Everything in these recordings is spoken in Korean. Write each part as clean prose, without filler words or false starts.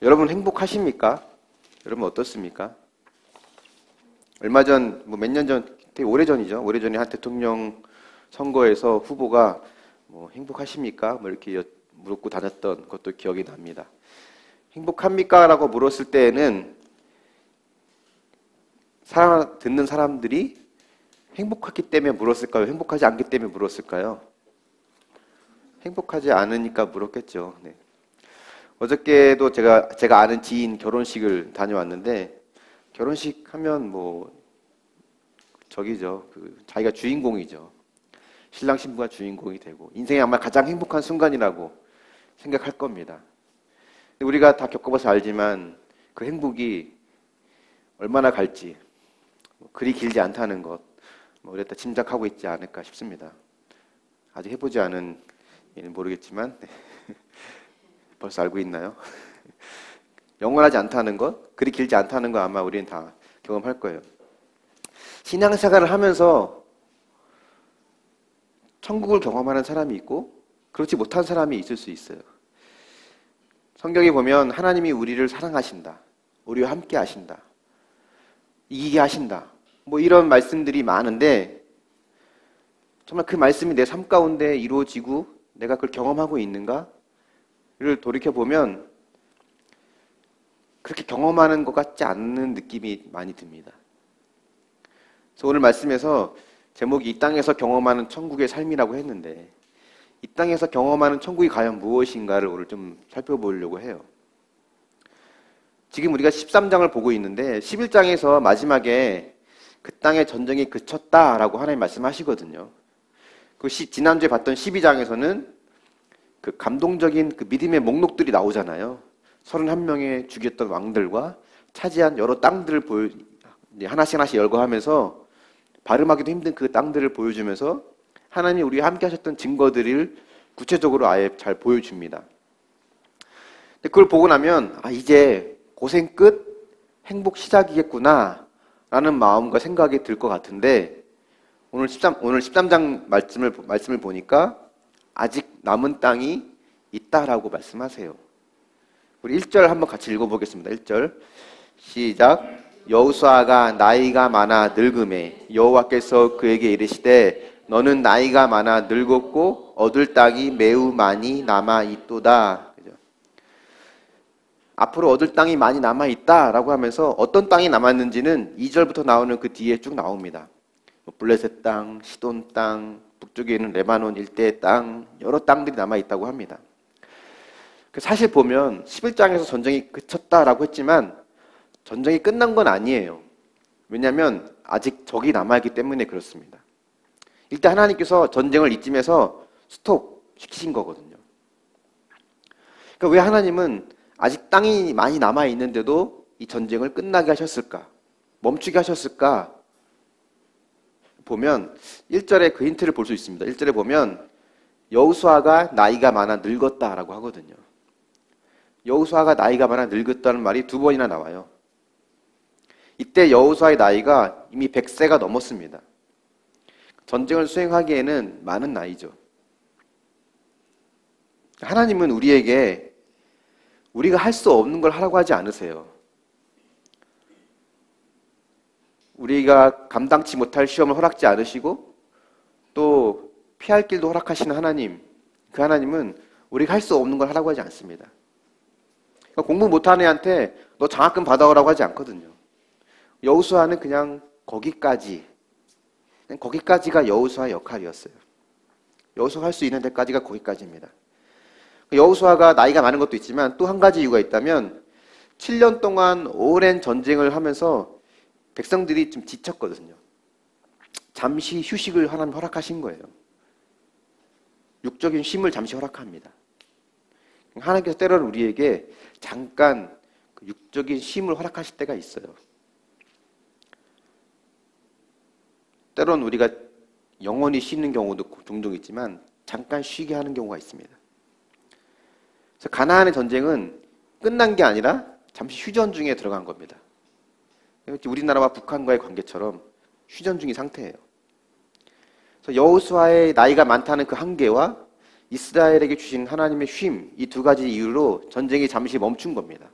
여러분 행복하십니까? 여러분 어떻습니까? 얼마 전, 몇 년 전, 되게 오래전이죠. 오래전에 한 대통령 선거에서 후보가 행복하십니까? 이렇게 물었고 다녔던 것도 기억이 납니다. 행복합니까? 라고 물었을 때에는 듣는 사람들이 행복했기 때문에 물었을까요? 행복하지 않기 때문에 물었을까요? 행복하지 않으니까 물었겠죠. 네. 어저께도 제가 아는 지인 결혼식을 다녀왔는데, 결혼식 하면 자기가 주인공이죠. 신랑 신부가 주인공이 되고 인생에 아마 가장 행복한 순간이라고 생각할 겁니다. 우리가 다 겪어봐서 알지만 그 행복이 얼마나 갈지 그리 길지 않다는 것 우리가 다 짐작하고 있지 않을까 싶습니다. 아직 해보지 않은 이는 모르겠지만 벌써 알고 있나요? 영원하지 않다는 것, 그리 길지 않다는 거 아마 우리는 다 경험할 거예요. 신앙생활을 하면서 천국을 경험하는 사람이 있고 그렇지 못한 사람이 있을 수 있어요. 성경에 보면 하나님이 우리를 사랑하신다, 우리와 함께 하신다, 이기게 하신다, 이런 말씀들이 많은데 정말 그 말씀이 내 삶 가운데 이루어지고 내가 그걸 경험하고 있는가를 돌이켜보면 그렇게 경험하는 것 같지 않는 느낌이 많이 듭니다. 그래서 오늘 말씀에서 제목이 이 땅에서 경험하는 천국의 삶이라고 했는데 이 땅에서 경험하는 천국이 과연 무엇인가를 오늘 좀 살펴보려고 해요. 지금 우리가 13장을 보고 있는데 11장에서 마지막에 그 땅의 전쟁이 그쳤다라고 하나님 말씀하시거든요. 지난주에 봤던 12장에서는 그 감동적인 그 믿음의 목록들이 나오잖아요. 31명의 죽였던 왕들과 차지한 여러 땅들을 하나씩 열거하면서 발음하기도 힘든 그 땅들을 보여주면서 하나님이 우리와 함께 하셨던 증거들을 구체적으로 아예 잘 보여줍니다. 근데 그걸 보고 나면 이제 고생 끝, 행복 시작이겠구나 라는 마음과 생각이 들 것 같은데 오늘 13장 말씀을 보니까 아직 남은 땅이 있다라고 말씀하세요. 우리 1절 한번 같이 읽어보겠습니다. 1절 시작. 여호수아가 나이가 많아 늙음에 여호와께서 그에게 이르시되 너는 나이가 많아 늙었고 얻을 땅이 매우 많이 남아있도다. 앞으로 얻을 땅이 많이 남아있다라고 하면서 어떤 땅이 남았는지는 2절부터 나오는 그 뒤에 쭉 나옵니다. 블레셋 땅, 시돈 땅, 북쪽에 있는 레바논 일대의 땅, 여러 땅들이 남아있다고 합니다. 사실 보면 11장에서 전쟁이 그쳤다라고 했지만 전쟁이 끝난 건 아니에요. 왜냐하면 아직 적이 남아있기 때문에 그렇습니다. 일단 하나님께서 전쟁을 이쯤에서 스톱 시키신 거거든요. 그러니까 왜 하나님은 아직 땅이 많이 남아있는데도 이 전쟁을 끝나게 하셨을까? 멈추게 하셨을까? 보면 1절에 그 힌트를 볼 수 있습니다. 1절에 보면 여호수아가 나이가 많아 늙었다라고 하거든요. 여호수아가 나이가 많아 늙었다는 말이 2번이나 나와요. 이때 여호수아의 나이가 이미 100세가 넘었습니다. 전쟁을 수행하기에는 많은 나이죠. 하나님은 우리에게 우리가 할 수 없는 걸 하라고 하지 않으세요. 우리가 감당치 못할 시험을 허락지 않으시고 또 피할 길도 허락하시는 하나님, 그 하나님은 우리가 할 수 없는 걸 하라고 하지 않습니다. 그러니까 공부 못하는 애한테 너 장학금 받아오라고 하지 않거든요. 여호수아는 그냥 거기까지가 여호수아의 역할이었어요. 여호수아가 할 수 있는 데까지가 거기까지입니다. 여호수아가 나이가 많은 것도 있지만 또 한 가지 이유가 있다면 7년 동안 오랜 전쟁을 하면서 백성들이 좀 지쳤거든요. 잠시 휴식을 하나님 허락하신 거예요. 육적인 쉼을 잠시 허락합니다. 하나님께서 때로는 우리에게 잠깐 육적인 쉼을 허락하실 때가 있어요. 때로는 우리가 영원히 쉬는 경우도 종종 있지만 잠깐 쉬게 하는 경우가 있습니다. 그래서 가나안의 전쟁은 끝난 게 아니라 잠시 휴전 중에 들어간 겁니다. 우리나라와 북한과의 관계처럼 휴전 중인 상태예요. 그래서 여호수아의 나이가 많다는 그 한계와 이스라엘에게 주신 하나님의 쉼, 이 두 가지 이유로 전쟁이 잠시 멈춘 겁니다.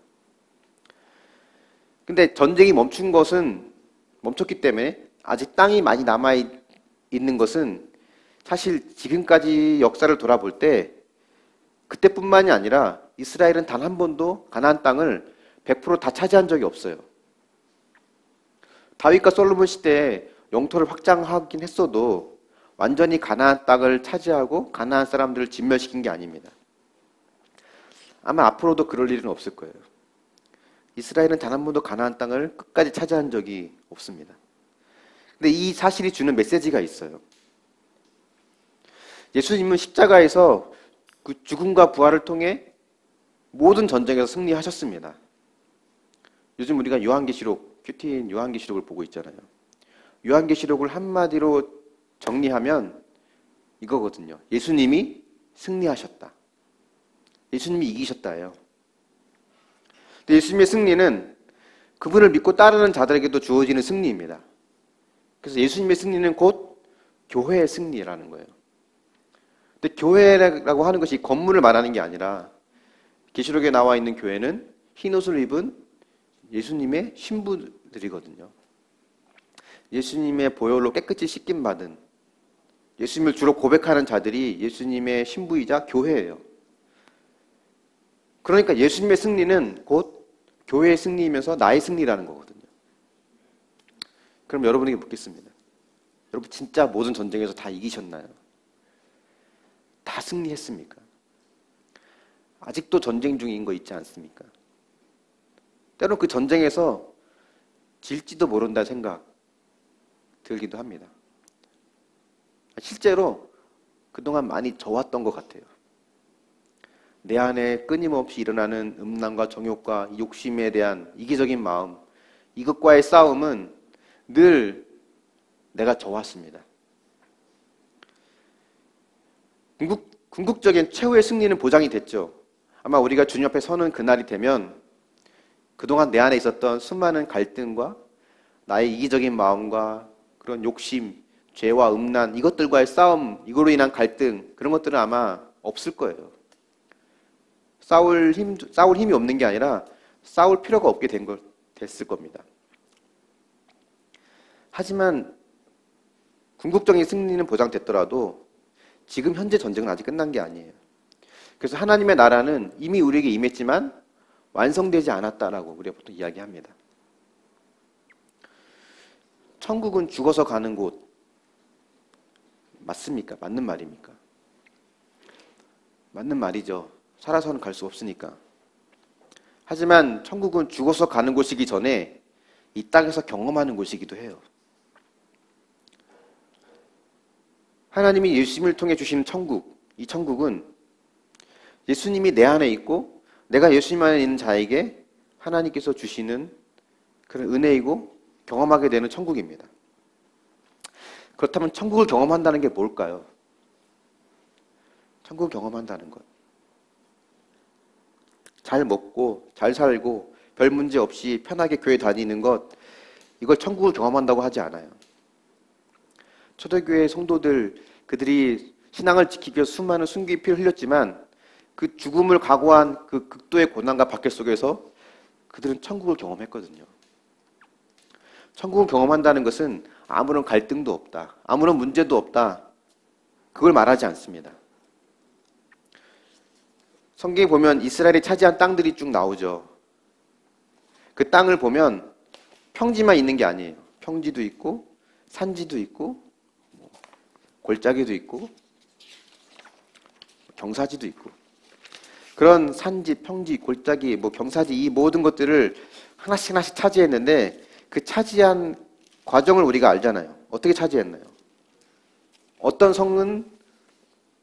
근데 전쟁이 멈췄기 때문에 아직 땅이 많이 남아 있는 것은 사실 지금까지 역사를 돌아볼 때 그때뿐만이 아니라 이스라엘은 단 한 번도 가나안 땅을 100% 다 차지한 적이 없어요. 다윗과 솔로몬 시대에 영토를 확장하긴 했어도 완전히 가나안 땅을 차지하고 가나안 사람들을 진멸시킨 게 아닙니다. 아마 앞으로도 그럴 일은 없을 거예요. 이스라엘은 단 한 번도 가나안 땅을 끝까지 차지한 적이 없습니다. 근데 이 사실이 주는 메시지가 있어요. 예수님은 십자가에서 그 죽음과 부활을 통해 모든 전쟁에서 승리하셨습니다. 요즘 우리가 요한계시록, 큐티인 요한계시록을 보고 있잖아요. 요한계시록을 한마디로 정리하면 이거거든요. 예수님이 승리하셨다. 예수님이 이기셨다예요. 근데 예수님의 승리는 그분을 믿고 따르는 자들에게도 주어지는 승리입니다. 그래서 예수님의 승리는 곧 교회의 승리라는 거예요. 근데 교회라고 하는 것이 건물을 말하는 게 아니라 계시록에 나와 있는 교회는 흰옷을 입은 예수님의 신부들이거든요. 예수님의 보혈로 깨끗이 씻김 받은 예수님을 주로 고백하는 자들이 예수님의 신부이자 교회예요. 그러니까 예수님의 승리는 곧 교회의 승리이면서 나의 승리라는 거거든요. 그럼 여러분에게 묻겠습니다. 여러분 진짜 모든 전쟁에서 다 이기셨나요? 다 승리했습니까? 아직도 전쟁 중인 거 있지 않습니까? 때론 그 전쟁에서 질지도 모른다 생각 들기도 합니다. 실제로 그동안 많이 져왔던 것 같아요. 내 안에 끊임없이 일어나는 음란과 정욕과 욕심에 대한 이기적인 마음, 이것과의 싸움은 늘 내가 져왔습니다. 궁극적인 최후의 승리는 보장이 됐죠. 아마 우리가 주님 앞에 서는 그날이 되면 그동안 내 안에 있었던 수많은 갈등과 나의 이기적인 마음과 그런 욕심, 죄와 음란, 이것들과의 싸움, 이거로 인한 갈등, 그런 것들은 아마 없을 거예요. 싸울 힘이 없는 게 아니라 싸울 필요가 없게 됐을 겁니다. 하지만 궁극적인 승리는 보장됐더라도 지금 현재 전쟁은 아직 끝난 게 아니에요. 그래서 하나님의 나라는 이미 우리에게 임했지만 완성되지 않았다라고 우리가 보통 이야기합니다. 천국은 죽어서 가는 곳 맞습니까? 맞는 말입니까? 맞는 말이죠. 살아서는 갈 수 없으니까. 하지만 천국은 죽어서 가는 곳이기 전에 이 땅에서 경험하는 곳이기도 해요. 하나님이 예수님을 통해 주시는 천국, 이 천국은 예수님이 내 안에 있고 내가 예수님 안에 있는 자에게 하나님께서 주시는 그런 은혜이고 경험하게 되는 천국입니다. 그렇다면 천국을 경험한다는 게 뭘까요? 천국을 경험한다는 것. 잘 먹고 잘 살고 별 문제 없이 편하게 교회 다니는 것, 이걸 천국을 경험한다고 하지 않아요. 초대교회 성도들, 그들이 신앙을 지키기 위해서 수많은 순교의 피를 흘렸지만 그 죽음을 각오한 그 극도의 고난과 박해 속에서 그들은 천국을 경험했거든요. 천국을 경험한다는 것은 아무런 갈등도 없다, 아무런 문제도 없다, 그걸 말하지 않습니다. 성경에 보면 이스라엘이 차지한 땅들이 쭉 나오죠. 그 땅을 보면 평지만 있는 게 아니에요. 평지도 있고 산지도 있고 골짜기도 있고 경사지도 있고, 그런 산지, 평지, 골짜기, 경사지, 이 모든 것들을 하나씩 하나씩 차지했는데 그 차지한 과정을 우리가 알잖아요. 어떻게 차지했나요? 어떤 성은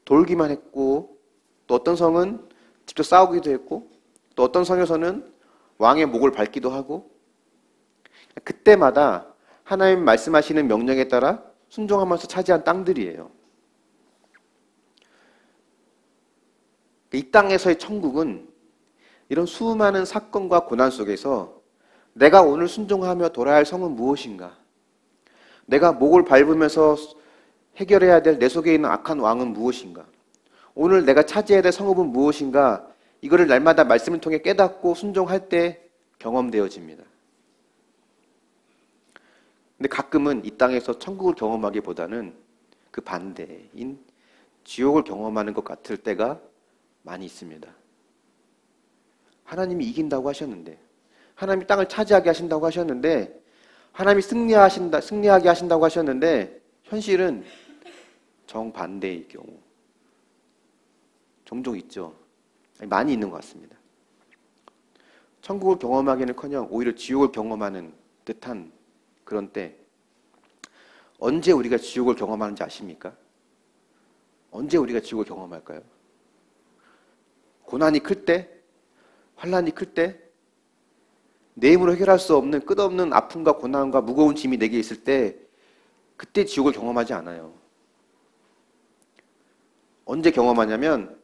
돌기만 했고, 또 어떤 성은 직접 싸우기도 했고, 또 어떤 성에서는 왕의 목을 밟기도 하고, 그때마다 하나님 말씀하시는 명령에 따라 순종하면서 차지한 땅들이에요. 이 땅에서의 천국은 이런 수많은 사건과 고난 속에서 내가 오늘 순종하며 돌아야 할 성은 무엇인가? 내가 목을 밟으면서 해결해야 될 내 속에 있는 악한 왕은 무엇인가? 오늘 내가 차지해야 될 성읍은 무엇인가? 이거를 날마다 말씀을 통해 깨닫고 순종할 때 경험되어집니다. 근데 가끔은 이 땅에서 천국을 경험하기보다는 그 반대인 지옥을 경험하는 것 같을 때가 많이 있습니다. 하나님이 이긴다고 하셨는데, 하나님이 땅을 차지하게 하신다고 하셨는데, 하나님이 승리하게 하신다고 하셨는데, 현실은 정반대의 경우 종종 있죠. 많이 있는 것 같습니다. 천국을 경험하기는커녕 오히려 지옥을 경험하는 듯한 그런 때, 언제 우리가 지옥을 경험하는지 아십니까? 언제 우리가 지옥을 경험할까요? 고난이 클 때? 환난이 클 때? 내 힘으로 해결할 수 없는 끝없는 아픔과 고난과 무거운 짐이 내게 있을 때, 그때 지옥을 경험하지 않아요. 언제 경험하냐면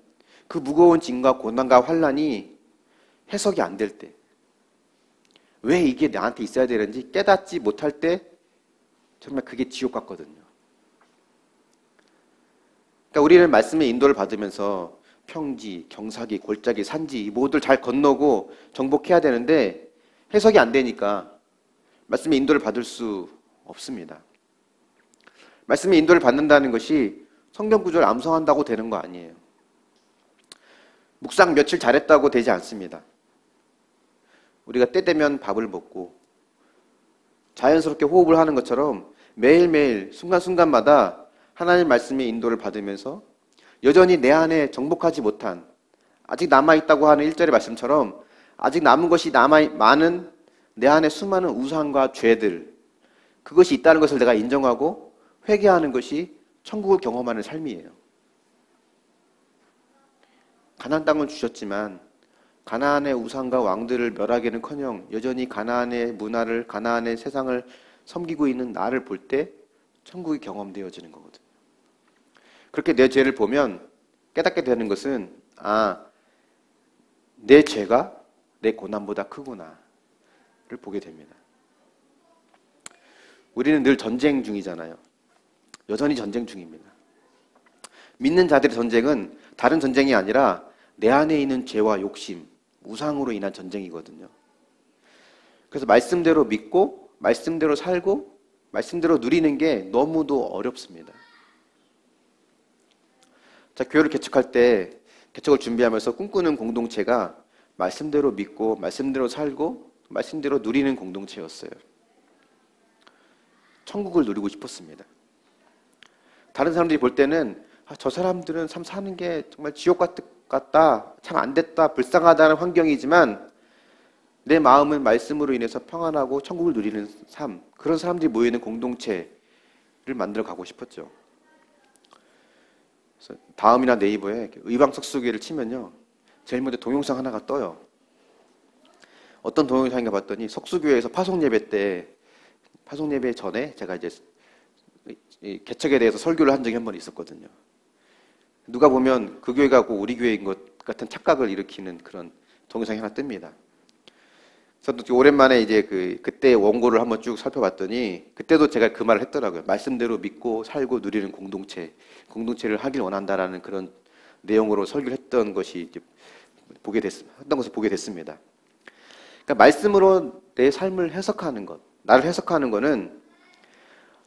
그 무거운 짐과 고난과 환난이 해석이 안 될 때, 왜 이게 나한테 있어야 되는지 깨닫지 못할 때 정말 그게 지옥 같거든요. 그러니까 우리는 말씀의 인도를 받으면서 평지, 경사기, 골짜기, 산지 이 모두를 잘 건너고 정복해야 되는데 해석이 안 되니까 말씀의 인도를 받을 수 없습니다. 말씀의 인도를 받는다는 것이 성경 구절을 암송한다고 되는 거 아니에요. 묵상 며칠 잘했다고 되지 않습니다. 우리가 때 되면 밥을 먹고 자연스럽게 호흡을 하는 것처럼 매일매일 순간순간마다 하나님 말씀의 인도를 받으면서 여전히 내 안에 정복하지 못한 아직 남아있다고 하는 1절의 말씀처럼 아직 남은 것이 많은 내 안에 수많은 우상과 죄들, 그것이 있다는 것을 내가 인정하고 회개하는 것이 천국을 경험하는 삶이에요. 가나안 땅을 주셨지만 가나안의 우상과 왕들을 멸하기는커녕 여전히 가나안의 문화를, 가나안의 세상을 섬기고 있는 나를 볼 때 천국이 경험되어지는 거거든요. 그렇게 내 죄를 보면 깨닫게 되는 것은 내 죄가 내 고난보다 크구나를 보게 됩니다. 우리는 늘 전쟁 중이잖아요. 여전히 전쟁 중입니다. 믿는 자들의 전쟁은 다른 전쟁이 아니라 내 안에 있는 죄와 욕심, 우상으로 인한 전쟁이거든요. 그래서 말씀대로 믿고 말씀대로 살고 말씀대로 누리는 게 너무도 어렵습니다. 자, 교회를 개척할 때 개척을 준비하면서 꿈꾸는 공동체가 말씀대로 믿고 말씀대로 살고 말씀대로 누리는 공동체였어요. 천국을 누리고 싶었습니다. 다른 사람들이 볼 때는 저 사람들은 참 사는 게 정말 지옥 같다, 참 안 됐다, 불쌍하다는 환경이지만 내 마음은 말씀으로 인해서 평안하고 천국을 누리는 삶, 그런 사람들이 모이는 공동체를 만들어 가고 싶었죠. 그래서 다음이나 네이버에 의방석수교회를 치면요, 제일 먼저 동영상 하나가 떠요. 어떤 동영상인가 봤더니 석수교회에서 파송예배 때, 파송예배 전에 제가 이제 개척에 대해서 설교를 한 적이 한 번 있었거든요. 누가 보면 그 교회가 꼭 우리 교회인 것 같은 착각을 일으키는 그런 동영상이 하나 뜹니다. 그래서 오랜만에 이제 그때 원고를 한번 쭉 살펴봤더니 그때도 제가 그 말을 했더라고요. 말씀대로 믿고 살고 누리는 공동체를 하길 원한다라는 그런 내용으로 설교를 했던 것이 이제 했던 것을 보게 됐습니다. 그러니까 말씀으로 내 삶을 해석하는 것, 나를 해석하는 것은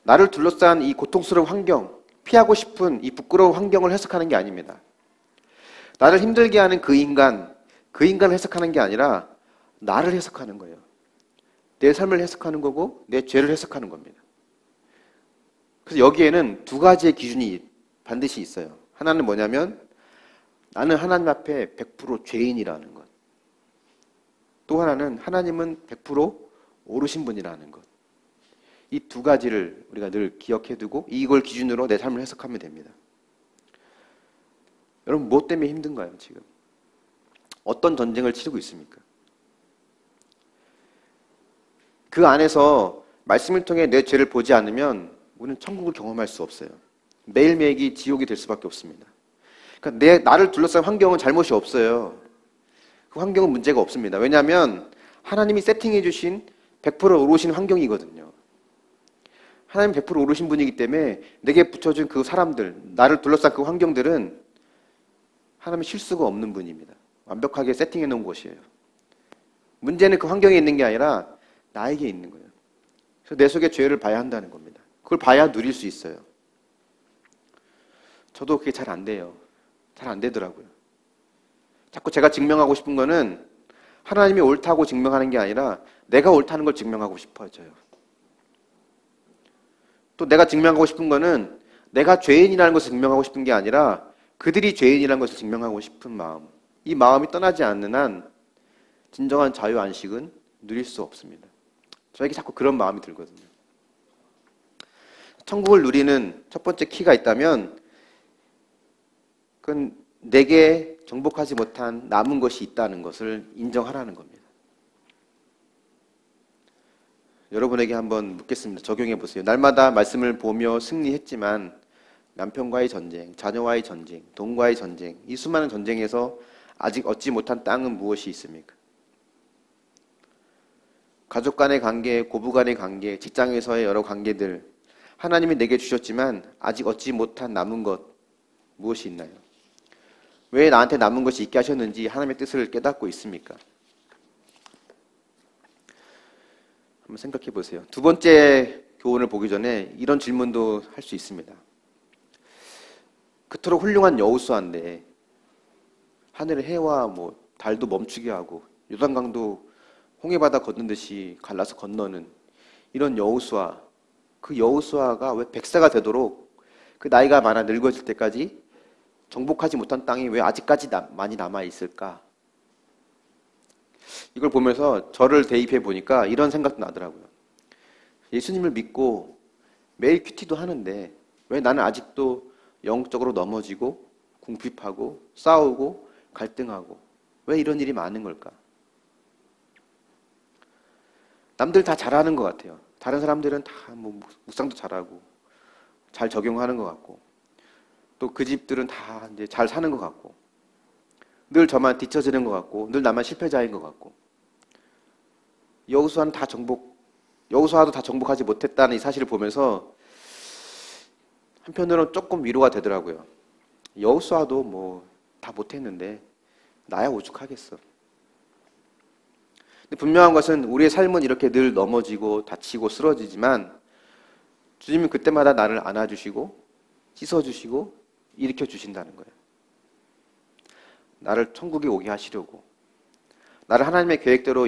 나를 둘러싼 이 고통스러운 환경, 피하고 싶은 이 부끄러운 환경을 해석하는 게 아닙니다. 나를 힘들게 하는 그 인간을 해석하는 게 아니라 나를 해석하는 거예요. 내 삶을 해석하는 거고 내 죄를 해석하는 겁니다. 그래서 여기에는 두 가지의 기준이 반드시 있어요. 하나는 뭐냐면 나는 하나님 앞에 100% 죄인이라는 것. 또 하나는 하나님은 100% 옳으신 분이라는 것. 이 두 가지를 우리가 늘 기억해두고 이걸 기준으로 내 삶을 해석하면 됩니다. 여러분, 무엇 때문에 힘든가요, 지금? 어떤 전쟁을 치르고 있습니까? 그 안에서 말씀을 통해 내 죄를 보지 않으면 우리는 천국을 경험할 수 없어요. 매일매일이 지옥이 될 수밖에 없습니다. 그러니까 나를 둘러싼 환경은 잘못이 없어요. 그 환경은 문제가 없습니다. 왜냐하면 하나님이 세팅해 주신 100% 옳으신 환경이거든요. 하나님 100% 옳으신 분이기 때문에 내게 붙여준 그 사람들, 나를 둘러싼 그 환경들은 하나님의 실수가 없는 분입니다. 완벽하게 세팅해 놓은 곳이에요. 문제는 그 환경에 있는 게 아니라 나에게 있는 거예요. 그래서 내 속에 죄를 봐야 한다는 겁니다. 그걸 봐야 누릴 수 있어요. 저도 그게 잘 안 돼요. 잘 안 되더라고요. 자꾸 제가 증명하고 싶은 거는 하나님이 옳다고 증명하는 게 아니라 내가 옳다는 걸 증명하고 싶어져요. 또 내가 증명하고 싶은 거는 내가 죄인이라는 것을 증명하고 싶은 게 아니라 그들이 죄인이라는 것을 증명하고 싶은 마음. 이 마음이 떠나지 않는 한 진정한 자유 안식은 누릴 수 없습니다. 저에게 자꾸 그런 마음이 들거든요. 천국을 누리는 첫 번째 키가 있다면 그건 내게 정복하지 못한 남은 것이 있다는 것을 인정하라는 겁니다. 여러분에게 한번 묻겠습니다. 적용해 보세요. 날마다 말씀을 보며 승리했지만 남편과의 전쟁, 자녀와의 전쟁, 돈과의 전쟁, 이 수많은 전쟁에서 아직 얻지 못한 땅은 무엇이 있습니까? 가족 간의 관계, 고부 간의 관계, 직장에서의 여러 관계들, 하나님이 내게 주셨지만 아직 얻지 못한 남은 것 무엇이 있나요? 왜 나한테 남은 것이 있게 하셨는지 하나님의 뜻을 깨닫고 있습니까? 한번 생각해 보세요. 두 번째 교훈을 보기 전에 이런 질문도 할 수 있습니다. 그토록 훌륭한 여호수아인데 하늘의 해와 달도 멈추게 하고 요단강도 홍해바다 걷는 듯이 갈라서 건너는 이런 여호수아, 그 여호수아가 왜 백사가 되도록 그 나이가 많아 늙어질 때까지 정복하지 못한 땅이 왜 아직까지 많이 남아 있을까? 이걸 보면서 저를 대입해 보니까 이런 생각도 나더라고요. 예수님을 믿고 매일 큐티도 하는데 왜 나는 아직도 영적으로 넘어지고 궁핍하고 싸우고 갈등하고 왜 이런 일이 많은 걸까? 남들 다 잘하는 것 같아요. 다른 사람들은 다 묵상도 잘하고 잘 적용하는 것 같고 또 그 집들은 다 이제 잘 사는 것 같고 늘 저만 뒤처지는 것 같고 늘 나만 실패자인 것 같고 여호수아도 다 정복하지 못했다는 이 사실을 보면서 한편으로는 조금 위로가 되더라고요. 여호수아도 다 못했는데 나야 오죽하겠어. 근데 분명한 것은 우리의 삶은 이렇게 늘 넘어지고 다치고 쓰러지지만 주님은 그때마다 나를 안아주시고 씻어주시고 일으켜주신다는 거예요. 나를 천국에 오게 하시려고 나를 하나님의 계획대로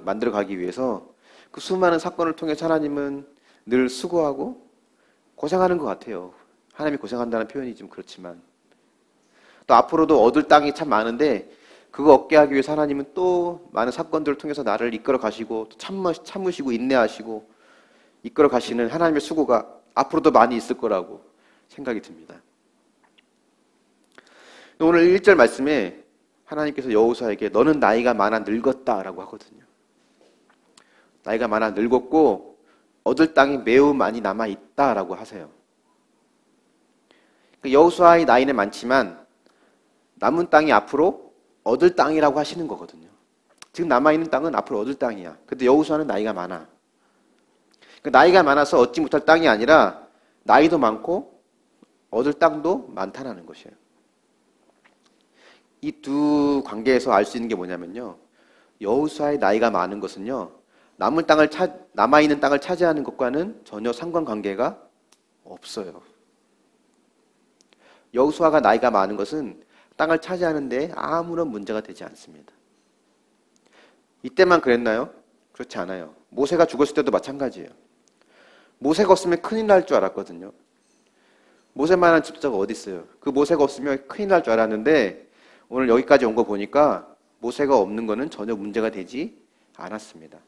만들어가기 위해서 그 수많은 사건을 통해서 하나님은 늘 수고하고 고생하는 것 같아요. 하나님이 고생한다는 표현이 좀 그렇지만 또 앞으로도 얻을 땅이 참 많은데 그거 얻게 하기 위해서 하나님은 또 많은 사건들을 통해서 나를 이끌어 가시고 참으시고 인내하시고 이끌어 가시는 하나님의 수고가 앞으로도 많이 있을 거라고 생각이 듭니다. 오늘 1절 말씀에 하나님께서 여호수아에게 너는 나이가 많아 늙었다라고 하거든요. 나이가 많아 늙었고 얻을 땅이 매우 많이 남아 있다라고 하세요. 여호수아의 나이는 많지만 남은 땅이 앞으로 얻을 땅이라고 하시는 거거든요. 지금 남아있는 땅은 앞으로 얻을 땅이야. 근데 여호수아는 나이가 많아. 나이가 많아서 얻지 못할 땅이 아니라 나이도 많고 얻을 땅도 많다는 것이에요. 이 두 관계에서 알 수 있는 게 뭐냐면요. 여호수아의 나이가 많은 것은요. 남아있는 땅을 차지하는 것과는 전혀 상관관계가 없어요. 여호수아가 나이가 많은 것은 땅을 차지하는 데 아무런 문제가 되지 않습니다. 이때만 그랬나요? 그렇지 않아요. 모세가 죽었을 때도 마찬가지예요. 모세가 없으면 큰일 날 줄 알았거든요. 모세만한 집사가 어디 있어요? 그 모세가 없으면 큰일 날 줄 알았는데 오늘 여기까지 온 거 보니까 모세가 없는 거는 전혀 문제가 되지 않았습니다.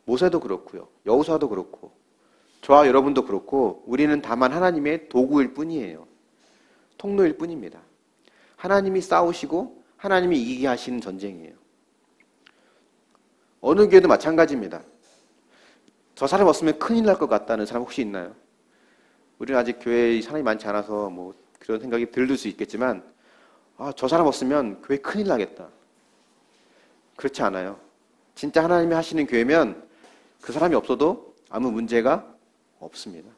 모세도 그렇고요. 여호수아도 그렇고 저와 여러분도 그렇고 우리는 다만 하나님의 도구일 뿐이에요. 통로일 뿐입니다. 하나님이 싸우시고 하나님이 이기게 하시는 전쟁이에요. 어느 교회도 마찬가지입니다. 저 사람 없으면 큰일 날 것 같다는 사람 혹시 있나요? 우리는 아직 교회에 사람이 많지 않아서 그런 생각이 들 수 있겠지만 저 사람 없으면 교회 큰일 나겠다. 그렇지 않아요. 진짜 하나님이 하시는 교회면 그 사람이 없어도 아무 문제가 없습니다.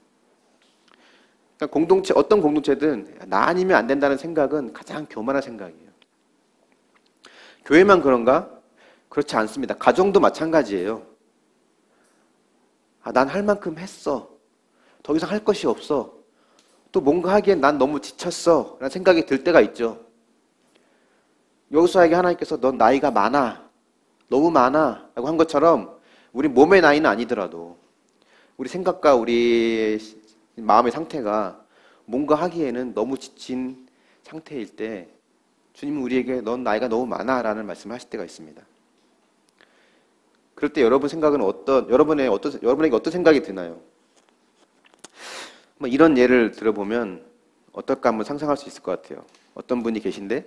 그러니까 어떤 공동체든 나 아니면 안 된다는 생각은 가장 교만한 생각이에요. 교회만 그런가? 그렇지 않습니다. 가정도 마찬가지예요. 난 할 만큼 했어. 더 이상 할 것이 없어. 또 뭔가 하기엔 난 너무 지쳤어. 라는 생각이 들 때가 있죠. 여호수아에게 하나님께서 넌 나이가 많아. 너무 많아. 라고 한 것처럼 우리 몸의 나이는 아니더라도 우리 생각과 우리 마음의 상태가 뭔가 하기에는 너무 지친 상태일 때 주님은 우리에게 넌 나이가 너무 많아 라는 말씀을 하실 때가 있습니다. 그럴 때 여러분 생각은 여러분에게 어떤 생각이 드나요? 이런 예를 들어보면 어떨까 한번 상상할 수 있을 것 같아요. 어떤 분이 계신데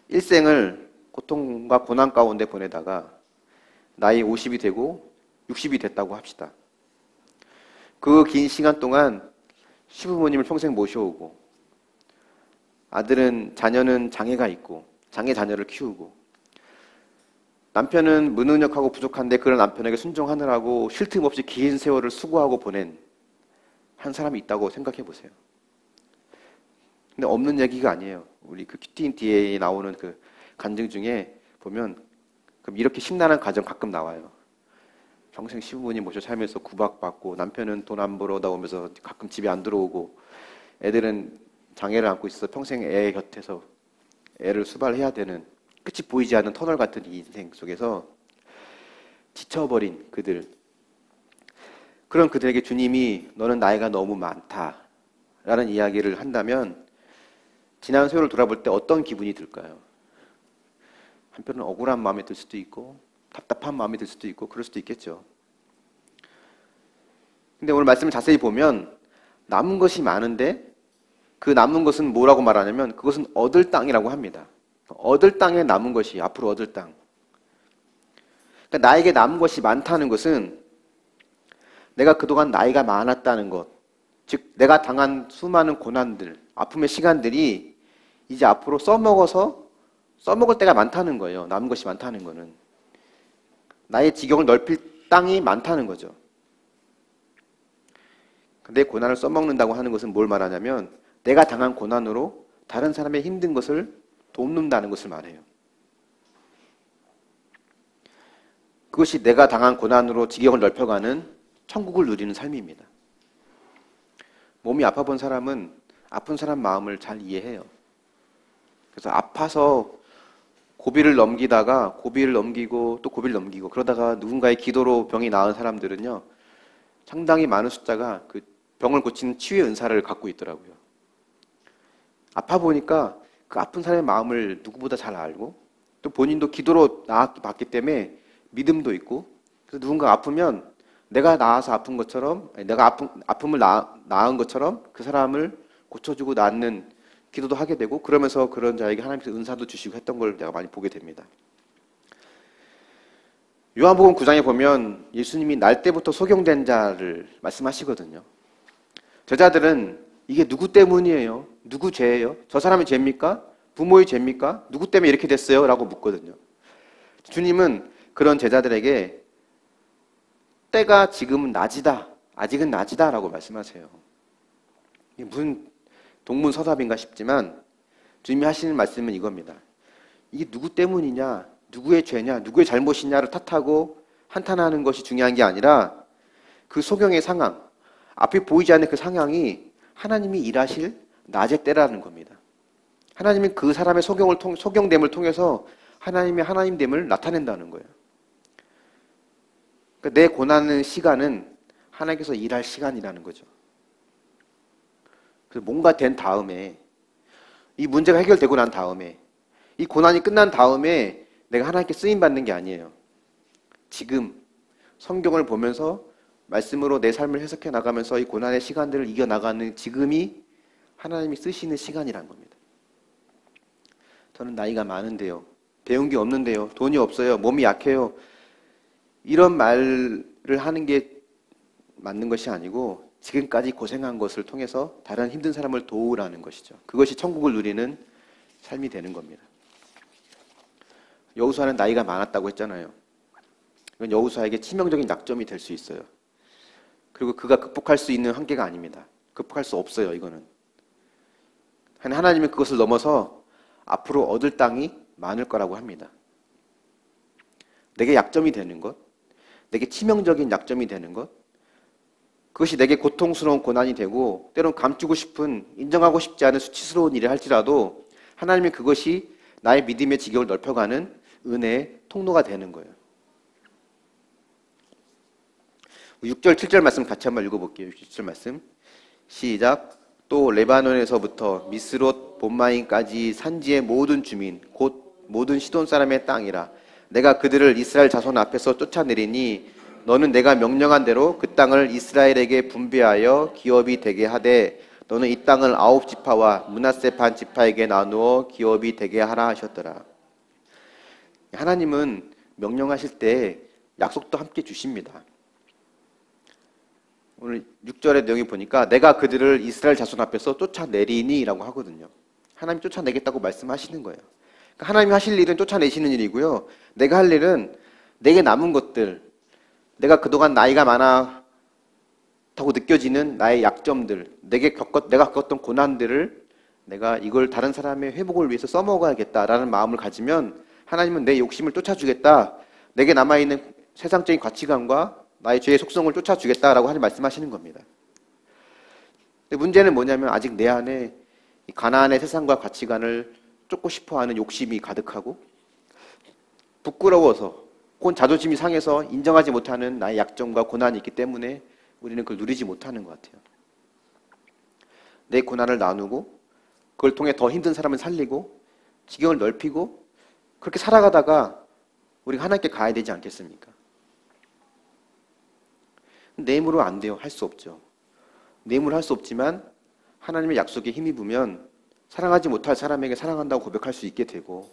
일생을 고통과 고난 가운데 보내다가 나이 50이 되고 60이 됐다고 합시다. 그 긴 시간 동안 시부모님을 평생 모셔오고 자녀는 장애가 있고 장애 자녀를 키우고 남편은 무능력하고 부족한데 그런 남편에게 순종하느라고 쉴 틈 없이 긴 세월을 수고하고 보낸 한 사람이 있다고 생각해 보세요. 근데 없는 얘기가 아니에요. 우리 그 큐티인 뒤에 나오는 그 간증 중에 보면 그럼 이렇게 심란한 가정 가끔 나와요. 평생 시부모님 모셔 살면서 구박받고 남편은 돈 안 벌어다 오면서 가끔 집에 안 들어오고 애들은 장애를 안고 있어서 평생 애 곁에서 애를 수발해야 되는 끝이 보이지 않는 터널 같은 이 인생 속에서 지쳐버린 그런 그들에게 주님이 너는 나이가 너무 많다 라는 이야기를 한다면 지난 세월을 돌아볼 때 어떤 기분이 들까요? 한편은 억울한 마음이 들 수도 있고 답답한 마음이 들 수도 있고 그럴 수도 있겠죠. 근데 오늘 말씀을 자세히 보면 남은 것이 많은데 그 남은 것은 뭐라고 말하냐면 그것은 얻을 땅이라고 합니다. 얻을 땅에 남은 것이 앞으로 얻을 땅. 그러니까 나에게 남은 것이 많다는 것은 내가 그동안 나이가 많았다는 것, 즉 내가 당한 수많은 고난들, 아픔의 시간들이 이제 앞으로 써먹을 때가 많다는 거예요. 남은 것이 많다는 거는. 나의 지경을 넓힐 땅이 많다는 거죠. 내 고난을 써먹는다고 하는 것은 뭘 말하냐면 내가 당한 고난으로 다른 사람의 힘든 것을 돕는다는 것을 말해요. 그것이 내가 당한 고난으로 지경을 넓혀가는 천국을 누리는 삶입니다. 몸이 아파본 사람은 아픈 사람 마음을 잘 이해해요. 그래서 아파서 고비를 넘기다가 고비를 넘기고 또 고비를 넘기고 그러다가 누군가의 기도로 병이 나은 사람들은요 상당히 많은 숫자가 그 병을 고치는 치유의 은사를 갖고 있더라고요. 아파 보니까 그 아픈 사람의 마음을 누구보다 잘 알고 또 본인도 기도로 나았기 때문에 믿음도 있고 그래서 누군가 아프면 내가 나아서 아픈 것처럼 내가 아픔을 나은 것처럼 그 사람을 고쳐주고 낫는 기도도 하게 되고 그러면서 그런 자에게 하나님께서 은사도 주시고 했던 걸 내가 많이 보게 됩니다. 요한복음 9장에 보면 예수님이 날 때부터 소경된 자를 말씀하시거든요. 제자들은 이게 누구 때문이에요? 누구 죄예요? 저 사람의 죄입니까? 부모의 죄입니까? 누구 때문에 이렇게 됐어요? 라고 묻거든요. 주님은 그런 제자들에게 때가 지금은 낮이다. 아직은 낮이다. 라고 말씀하세요. 이게 무슨 동문서답인가 싶지만 주님이 하시는 말씀은 이겁니다. 이게 누구 때문이냐? 누구의 죄냐? 누구의 잘못이냐를 탓하고 한탄하는 것이 중요한 게 아니라 그 소경의 상황, 앞에 보이지 않는 그 상황이 하나님이 일하실 낮의 때라는 겁니다. 하나님은 그 사람의 소경됨을 통해서 하나님의 하나님됨을 나타낸다는 거예요. 그러니까 내 고난의 시간은 하나님께서 일할 시간이라는 거죠. 그래서 뭔가 된 다음에 이 문제가 해결되고 난 다음에 이 고난이 끝난 다음에 내가 하나님께 쓰임받는 게 아니에요. 지금 성경을 보면서 말씀으로 내 삶을 해석해 나가면서 이 고난의 시간들을 이겨나가는 지금이 하나님이 쓰시는 시간이란 겁니다. 저는 나이가 많은데요. 배운 게 없는데요. 돈이 없어요. 몸이 약해요. 이런 말을 하는 게 맞는 것이 아니고 지금까지 고생한 것을 통해서 다른 힘든 사람을 도우라는 것이죠. 그것이 천국을 누리는 삶이 되는 겁니다. 여호수아는 나이가 많았다고 했잖아요. 이건 여호수아에게 치명적인 약점이 될 수 있어요. 그리고 그가 극복할 수 있는 한계가 아닙니다. 극복할 수 없어요, 이거는. 하나님은 그것을 넘어서 앞으로 얻을 땅이 많을 거라고 합니다. 내게 약점이 되는 것, 내게 치명적인 약점이 되는 것, 그것이 내게 고통스러운 고난이 되고 때론 감추고 싶은 인정하고 싶지 않은 수치스러운 일을 할지라도 하나님이 그것이 나의 믿음의 지경을 넓혀가는 은혜의 통로가 되는 거예요. 6절, 7절 말씀 같이 한번 읽어볼게요. 6절 말씀 시작. 또 레바논에서부터 미스롯 본마인까지 산지의 모든 주민 곧 모든 시돈 사람의 땅이라. 내가 그들을 이스라엘 자손 앞에서 쫓아내리니 너는 내가 명령한 대로 그 땅을 이스라엘에게 분배하여 기업이 되게 하되 너는 이 땅을 9지파와 므낫세 반 지파에게 나누어 기업이 되게 하라 하셨더라. 하나님은 명령하실 때 약속도 함께 주십니다. 오늘 6절의 내용이 보니까 내가 그들을 이스라엘 자손 앞에서 쫓아내리니 라고 하거든요. 하나님이 쫓아내겠다고 말씀하시는 거예요. 그러니까 하나님이 하실 일은 쫓아내시는 일이고요. 내가 할 일은 내게 남은 것들, 내가 그동안 나이가 많다고 느껴지는 나의 약점들, 내가 겪었던 고난들을 내가 이걸 다른 사람의 회복을 위해서 써먹어야겠다라는 마음을 가지면 하나님은 내 욕심을 쫓아주겠다. 내게 남아있는 세상적인 가치관과 나의 죄의 속성을 쫓아주겠다라고 하나님 말씀하시는 겁니다. 근데 문제는 뭐냐면 아직 내 안에 이 가나안의 세상과 가치관을 쫓고 싶어하는 욕심이 가득하고 부끄러워서 혹은 자존심이 상해서 인정하지 못하는 나의 약점과 고난이 있기 때문에 우리는 그걸 누리지 못하는 것 같아요. 내 고난을 나누고 그걸 통해 더 힘든 사람을 살리고 지경을 넓히고 그렇게 살아가다가 우리가 하나님께 가야 되지 않겠습니까? 내 힘으로 안 돼요. 할 수 없죠. 내 힘으로 할 수 없지만 하나님의 약속에 힘입으면 사랑하지 못할 사람에게 사랑한다고 고백할 수 있게 되고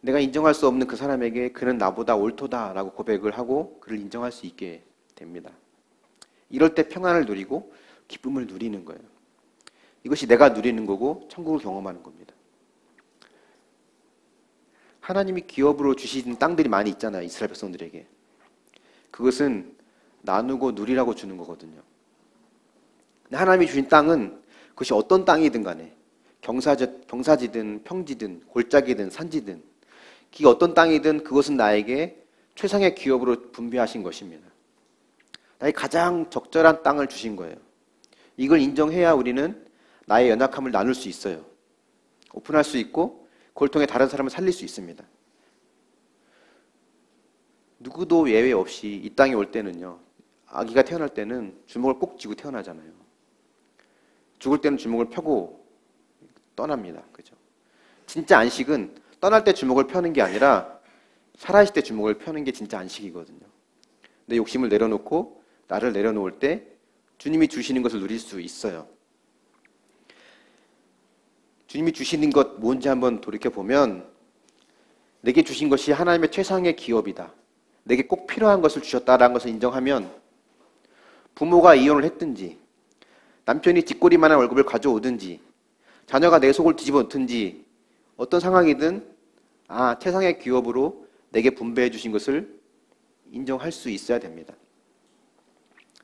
내가 인정할 수 없는 그 사람에게 그는 나보다 옳도다라고 고백을 하고 그를 인정할 수 있게 됩니다. 이럴 때 평안을 누리고 기쁨을 누리는 거예요. 이것이 내가 누리는 거고 천국을 경험하는 겁니다. 하나님이 기업으로 주신 땅들이 많이 있잖아요. 이스라엘 백성들에게. 그것은 나누고 누리라고 주는 거거든요. 하나님이 주신 땅은 그것이 어떤 땅이든 간에 경사지든 평지든 골짜기든 산지든 그 어떤 땅이든 그것은 나에게 최상의 기업으로 분배하신 것입니다. 나의 가장 적절한 땅을 주신 거예요. 이걸 인정해야 우리는 나의 연약함을 나눌 수 있어요. 오픈할 수 있고 그걸 통해 다른 사람을 살릴 수 있습니다. 누구도 예외 없이 이 땅에 올 때는요. 아기가 태어날 때는 주먹을 꼭 쥐고 태어나잖아요. 죽을 때는 주먹을 펴고 떠납니다. 그죠? 진짜 안식은 떠날 때 주먹을 펴는 게 아니라 살아있을 때 주먹을 펴는 게 진짜 안식이거든요. 내 욕심을 내려놓고 나를 내려놓을 때 주님이 주시는 것을 누릴 수 있어요. 주님이 주시는 것 뭔지 한번 돌이켜보면 내게 주신 것이 하나님의 최상의 기업이다. 내게 꼭 필요한 것을 주셨다라는 것을 인정하면 부모가 이혼을 했든지 남편이 쥐꼬리만한 월급을 가져오든지 자녀가 내 속을 뒤집어 놓든지 어떤 상황이든 최상의 기업으로 내게 분배해 주신 것을 인정할 수 있어야 됩니다.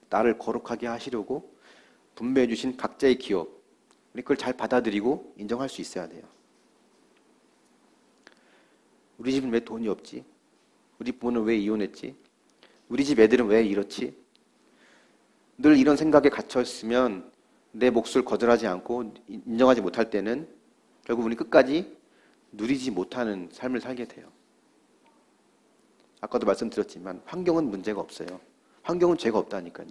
나를 거룩하게 하시려고 분배해 주신 각자의 기업 우리 그걸 잘 받아들이고 인정할 수 있어야 돼요. 우리 집은 왜 돈이 없지? 우리 부모는 왜 이혼했지? 우리 집 애들은 왜 이렇지? 늘 이런 생각에 갇혀 있으면 내 몫을 거절하지 않고 인정하지 못할 때는 결국 우리 끝까지 누리지 못하는 삶을 살게 돼요. 아까도 말씀드렸지만 환경은 문제가 없어요. 환경은 죄가 없다니까요.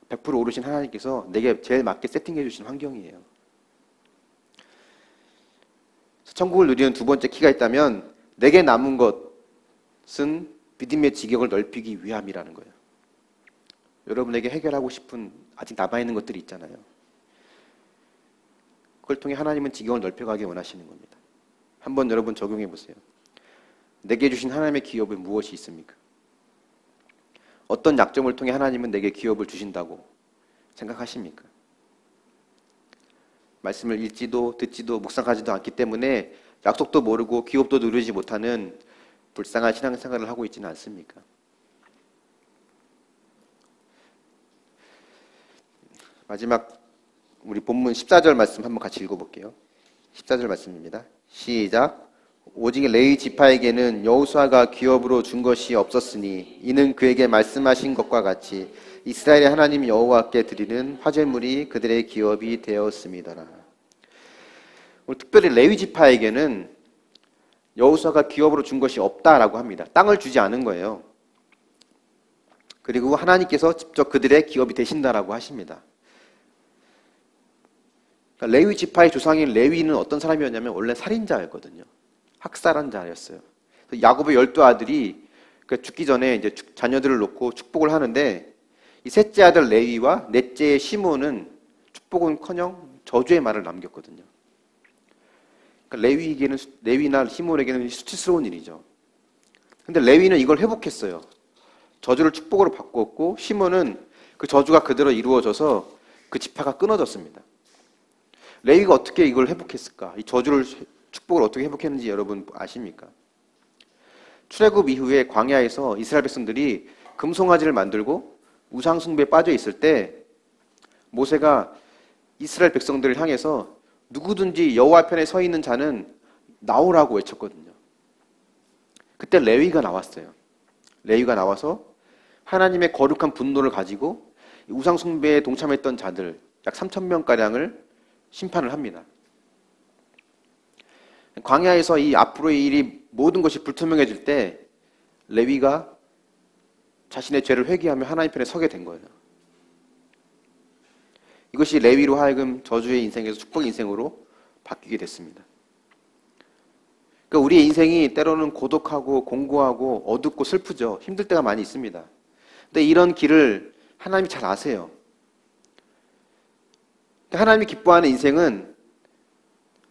100% 오르신 하나님께서 내게 제일 맞게 세팅해 주신 환경이에요. 천국을 누리는 두 번째 키가 있다면 내게 남은 것은 믿음의 지경을 넓히기 위함이라는 거예요. 여러분에게 해결하고 싶은 아직 남아있는 것들이 있잖아요. 그걸 통해 하나님은 지경을 넓혀가기 원하시는 겁니다. 한번 여러분 적용해 보세요. 내게 주신 하나님의 기업은 무엇이 있습니까? 어떤 약점을 통해 하나님은 내게 기업을 주신다고 생각하십니까? 말씀을 읽지도 듣지도 묵상하지도 않기 때문에 약속도 모르고 기업도 누리지 못하는 불쌍한 신앙생활을 하고 있지는 않습니까? 마지막 우리 본문 14절 말씀 한번 같이 읽어볼게요. 14절 말씀입니다. 시작. 오직 레위 지파에게는 여호수아가 기업으로 준 것이 없었으니 이는 그에게 말씀하신 것과 같이 이스라엘의 하나님 여호와께 드리는 화제물이 그들의 기업이 되었습니다. 특별히 레위 지파에게는 여호수아가 기업으로 준 것이 없다라고 합니다. 땅을 주지 않은 거예요. 그리고 하나님께서 직접 그들의 기업이 되신다라고 하십니다. 그러니까 레위 지파의 조상인 레위는 어떤 사람이었냐면 원래 살인자였거든요. 학살한 자였어요. 야곱의 12아들이 죽기 전에 이제 자녀들을 놓고 축복을 하는데 이 셋째 아들 레위와 넷째 시몬은 축복은커녕 저주의 말을 남겼거든요. 그러니까 레위나 시몬에게는 수치스러운 일이죠. 근데 레위는 이걸 회복했어요. 저주를 축복으로 바꾸었고 시몬은 그 저주가 그대로 이루어져서 그 지파가 끊어졌습니다. 레위가 어떻게 이걸 회복했을까? 이 저주를 축복을 어떻게 회복했는지 여러분 아십니까? 출애굽 이후에 광야에서 이스라엘 백성들이 금송아지를 만들고 우상 숭배에 빠져 있을 때 모세가 이스라엘 백성들을 향해서 누구든지 여호와 편에 서 있는 자는 나오라고 외쳤거든요. 그때 레위가 나왔어요. 레위가 나와서 하나님의 거룩한 분노를 가지고 우상 숭배에 동참했던 자들 약 3,000명가량을 심판을 합니다. 광야에서 이 앞으로의 일이 모든 것이 불투명해질 때 레위가 자신의 죄를 회개하며 하나님 편에 서게 된 거예요. 이것이 레위로 하여금 저주의 인생에서 축복의 인생으로 바뀌게 됐습니다. 그러니까 우리의 인생이 때로는 고독하고 공고하고 어둡고 슬프죠. 힘들 때가 많이 있습니다. 근데 이런 길을 하나님이 잘 아세요. 하나님이 기뻐하는 인생은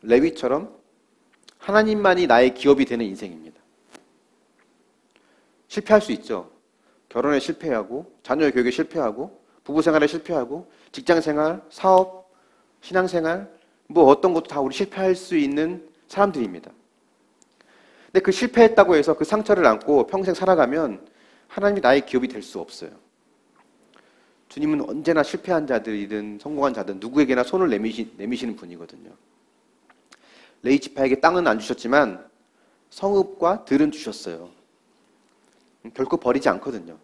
레위처럼 하나님만이 나의 기업이 되는 인생입니다. 실패할 수 있죠. 결혼에 실패하고 자녀의 교육에 실패하고 부부생활에 실패하고 직장생활, 사업, 신앙생활 뭐 어떤 것도 다 우리 실패할 수 있는 사람들입니다. 근데 그 실패했다고 해서 그 상처를 안고 평생 살아가면 하나님이 나의 기업이 될 수 없어요. 주님은 언제나 실패한 자들이든 성공한 자든 누구에게나 손을 내미시는 분이거든요. 레위 지파에게 땅은 안 주셨지만 성읍과 들은 주셨어요. 결코 버리지 않거든요.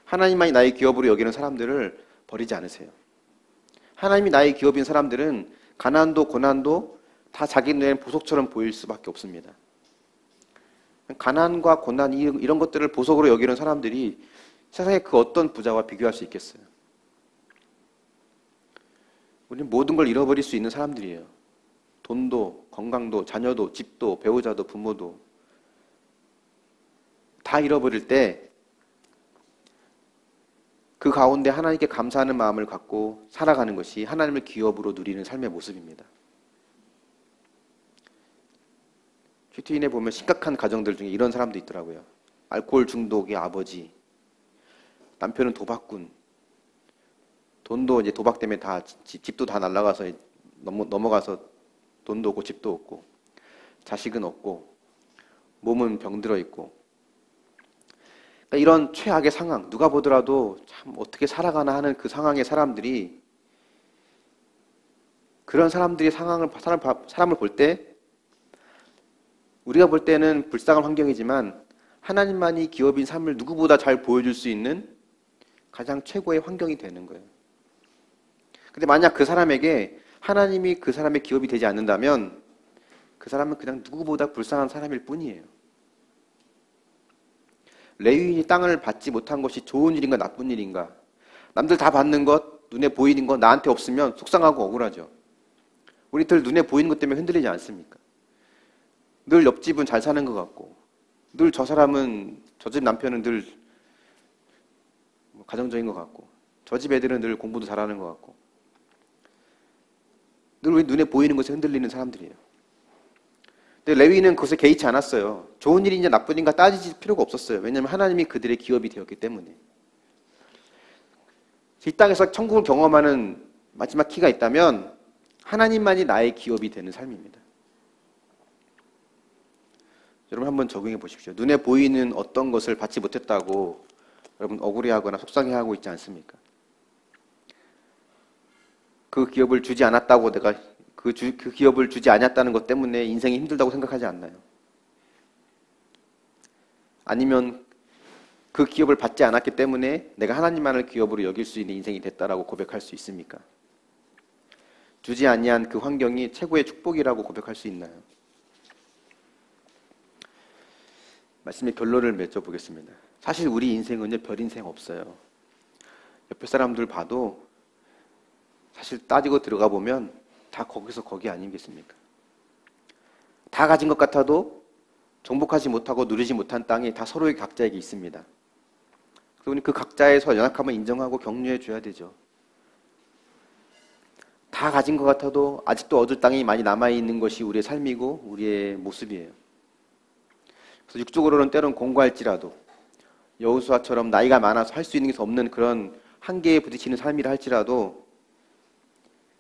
하나님만이 나의 기업으로 여기는 사람들을 버리지 않으세요. 하나님이 나의 기업인 사람들은 가난도 고난도 다 자기 눈에는 보석처럼 보일 수밖에 없습니다. 가난과 고난 이런 것들을 보석으로 여기는 사람들이 세상의 그 어떤 부자와 비교할 수 있겠어요. 우리는 모든 걸 잃어버릴 수 있는 사람들이에요. 돈도, 건강도, 자녀도, 집도, 배우자도, 부모도 다 잃어버릴 때 그 가운데 하나님께 감사하는 마음을 갖고 살아가는 것이 하나님을 기업으로 누리는 삶의 모습입니다. 큐티인에 보면 심각한 가정들 중에 이런 사람도 있더라고요. 알코올 중독의 아버지, 남편은 도박꾼, 돈도 이제 도박 때문에 다 집도 다 날아가서 넘어가서 돈도 없고 집도 없고 자식은 없고 몸은 병들어 있고 그러니까 이런 최악의 상황 누가 보더라도 참 어떻게 살아가나 하는 그 상황의 사람들이 그런 사람들이 사람을 볼 때 우리가 볼 때는 불쌍한 환경이지만 하나님만이 기업인 삶을 누구보다 잘 보여줄 수 있는 가장 최고의 환경이 되는 거예요. 근데 만약 그 사람에게 하나님이 그 사람의 기업이 되지 않는다면 그 사람은 그냥 누구보다 불쌍한 사람일 뿐이에요. 레위인이 땅을 받지 못한 것이 좋은 일인가 나쁜 일인가? 남들 다 받는 것, 눈에 보이는 것 나한테 없으면 속상하고 억울하죠. 우리들 눈에 보이는 것 때문에 흔들리지 않습니까? 늘 옆집은 잘 사는 것 같고 늘 저 사람은 저 집 남편은 늘 가정적인 것 같고 저 집 애들은 늘 공부도 잘하는 것 같고 늘 우리 눈에 보이는 것에 흔들리는 사람들이에요. 근데 레위는 그것에 개의치 않았어요. 좋은 일인지 나쁜 일인가 따질 필요가 없었어요. 왜냐하면 하나님이 그들의 기업이 되었기 때문에. 이 땅에서 천국을 경험하는 마지막 키가 있다면 하나님만이 나의 기업이 되는 삶입니다. 여러분 한번 적용해 보십시오. 눈에 보이는 어떤 것을 받지 못했다고 여러분 억울해하거나 속상해하고 있지 않습니까? 그 기업을 주지 않았다고 내가 그 기업을 주지 않았다는 것 때문에 인생이 힘들다고 생각하지 않나요? 아니면 그 기업을 받지 않았기 때문에 내가 하나님만을 기업으로 여길 수 있는 인생이 됐다라고 고백할 수 있습니까? 주지 아니한 그 환경이 최고의 축복이라고 고백할 수 있나요? 말씀의 결론을 맺어보겠습니다. 사실 우리 인생은요, 별 인생 없어요. 옆에 사람들 봐도 사실 따지고 들어가 보면 다 거기서 거기 아니겠습니까? 다 가진 것 같아도 정복하지 못하고 누리지 못한 땅이 다 서로의 각자에게 있습니다. 그러니 그 각자에서 연약함을 인정하고 격려해 줘야 되죠. 다 가진 것 같아도 아직도 얻을 땅이 많이 남아있는 것이 우리의 삶이고 우리의 모습이에요. 그래서 육적으로는 때론 공고할지라도 여호수아처럼 나이가 많아서 할 수 있는 게 없는 그런 한계에 부딪히는 삶이라 할지라도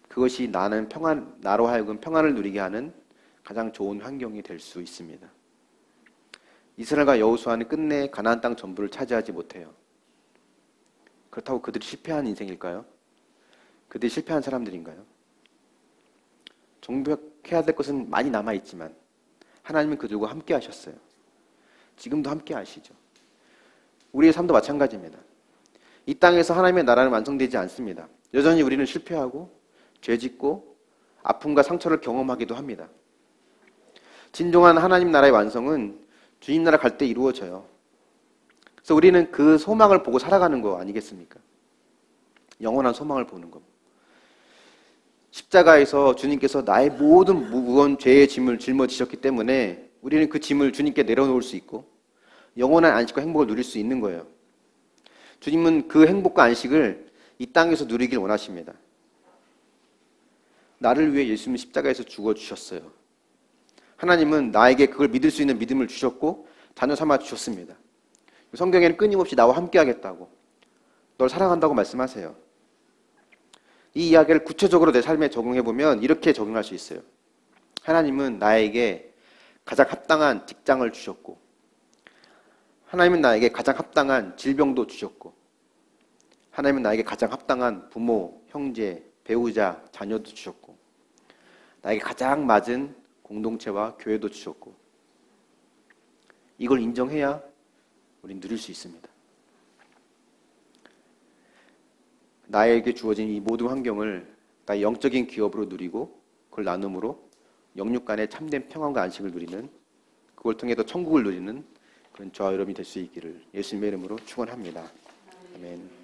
그것이 나로 하여금 평안을 누리게 하는 가장 좋은 환경이 될 수 있습니다. 이스라엘과 여호수아는 끝내 가나안 땅 전부를 차지하지 못해요. 그렇다고 그들이 실패한 인생일까요? 그들이 실패한 사람들인가요? 정복해야 될 것은 많이 남아있지만 하나님은 그들과 함께 하셨어요. 지금도 함께 하시죠. 우리의 삶도 마찬가지입니다. 이 땅에서 하나님의 나라는 완성되지 않습니다. 여전히 우리는 실패하고 죄짓고 아픔과 상처를 경험하기도 합니다. 진정한 하나님 나라의 완성은 주님 나라 갈 때 이루어져요. 그래서 우리는 그 소망을 보고 살아가는 거 아니겠습니까? 영원한 소망을 보는 것. 십자가에서 주님께서 나의 모든 무거운 죄의 짐을 짊어지셨기 때문에 우리는 그 짐을 주님께 내려놓을 수 있고 영원한 안식과 행복을 누릴 수 있는 거예요. 주님은 그 행복과 안식을 이 땅에서 누리길 원하십니다. 나를 위해 예수님은 십자가에서 죽어주셨어요. 하나님은 나에게 그걸 믿을 수 있는 믿음을 주셨고 자녀 삼아 주셨습니다. 성경에는 끊임없이 나와 함께 하겠다고, 널 사랑한다고 말씀하세요. 이 이야기를 구체적으로 내 삶에 적용해보면 이렇게 적용할 수 있어요. 하나님은 나에게 가장 합당한 직장을 주셨고, 하나님은 나에게 가장 합당한 질병도 주셨고, 하나님은 나에게 가장 합당한 부모, 형제, 배우자, 자녀도 주셨고, 나에게 가장 맞은 공동체와 교회도 주셨고, 이걸 인정해야 우린 누릴 수 있습니다. 나에게 주어진 이 모든 환경을 나의 영적인 기업으로 누리고 그걸 나눔으로 영육 간의 참된 평안과 안식을 누리는, 그걸 통해서 천국을 누리는 그런 저와 여러분이 될 수 있기를 예수님의 이름으로 축원합니다. 아멘.